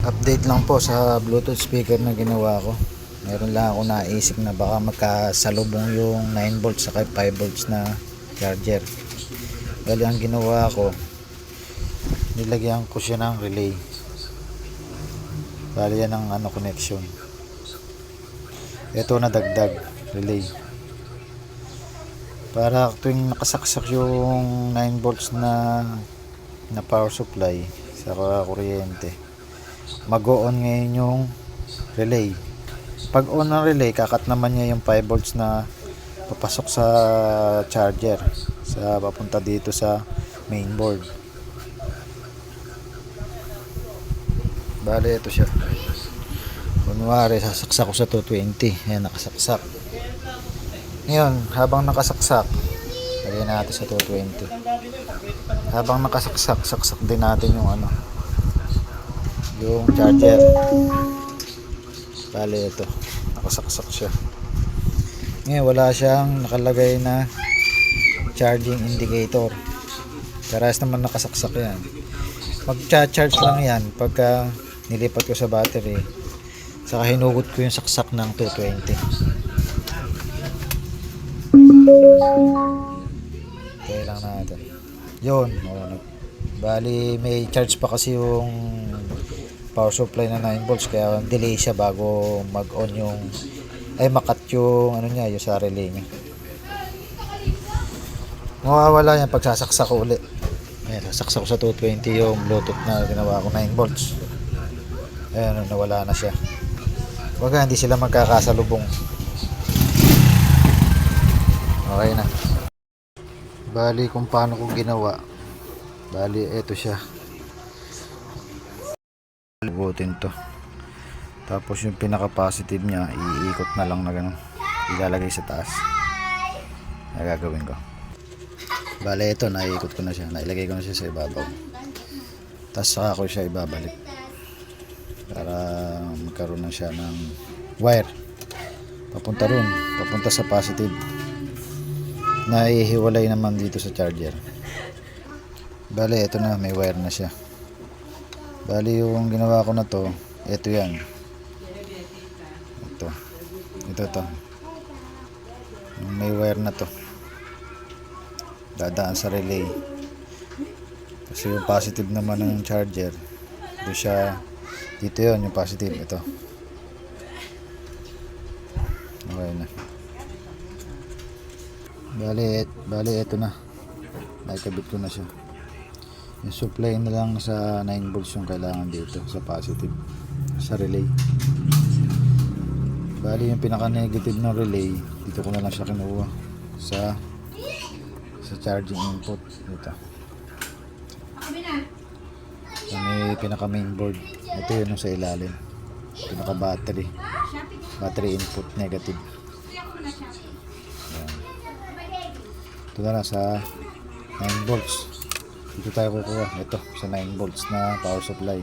Update lang po sa Bluetooth speaker na ginawa ko. Meron lang ako naisip na baka magkasalubong yung 9 volts saka 5 volts na charger. Bali ang ginawa ko, nilagyan ko siya ng relay. Bali yan ang connection. Ito na dagdag relay. Para tuwing nakasaksak yung 9 volts na power supply sa kuryente, mag-on ngayon yung relay. Pag on ng relay, kakat naman niya yung 5 volts na papasok sa charger, sa papunta dito sa mainboard. Bale ito siya. Kunwari sasaksak ko sa 220. Ayan, nakasaksak. Ngayon, habang nakasaksak, lagyan natin sa 220. Habang nakasaksak, saksak din natin yung yung charger. Bale ito, nakasaksak siya. Ngayon wala siyang nakalagay na charging indicator. Parehas naman nakasaksak yan. Mag-charge lang yan pagka nilipat ko sa battery, saka hinugot ko yung saksak ng 220. Kaya lang natin yun. Bali may charge pa kasi yung power supply na 9 volts, kaya delay siya bago mag-on yung makat yung niya, yung sa relay niya. Mawawala yan pag sasaksak ko ulit. Ayan, sasaksak ko sa 220 yung Bluetooth na ginawa ko 9 volts. Ayan, nawala na siya. Wag, hindi sila magkakasalubong. Okay na. Bali kung paano ko ginawa, bali eto siya. Butin to, tapos yung pinaka positive niya iikot na lang na ganun, ilalagay sa taas. Gagawin ko, bali ito naiikot ko na siya, nailagay ko na siya sa ibabaw, tapos saka ko siya ibabalik para magkaroon na siya ng wire papunta ron, papunta sa positive na ihiwalay naman dito sa charger. Bali ito na, may wire na siya. Bali yung ginawa ko na to, ito yan, ito to, may wire na to, dadaan sa relay, kasi yung positive naman ng charger dito siya, dito yon yung positive, ito. Okay na. Bali ito na, nakikabit ko na siya. Yung supply na lang sa 9 volts yung kailangan dito sa positive, sa relay. Bali yung pinaka negative ng relay, dito ko na lang siya kinuha sa charging input dito. May pinaka mainboard, ito yun yung sa ilalim, pinaka battery input negative. Ayan. Ito na lang sa 9 volts. Dito tayo kukuha, ito sa 9 volts na power supply.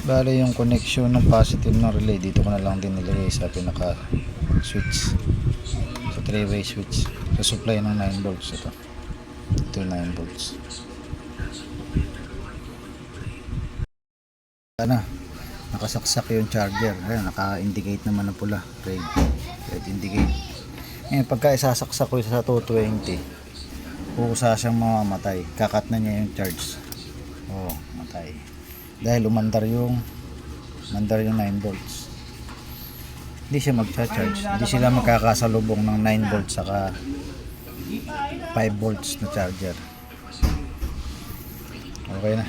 Bale yung connection ng positive ng relay, dito ko na lang din nilagay sa pinaka switch, sa 3-way switch sa supply ng 9 volts. Ito 9 volts. Nakasaksak yung charger. Ayan, naka-indicate naman na pula, red indicate. Ngayon pagka isasaksak ko sa 220, kusa siyang mamamatay, kakat na niya yung charge. Matay dahil umandar yung 9 volts. Hindi siya magcha-charge, hindi sila magkakasalubong ng 9 volts saka 5 volts na charger. Okay na.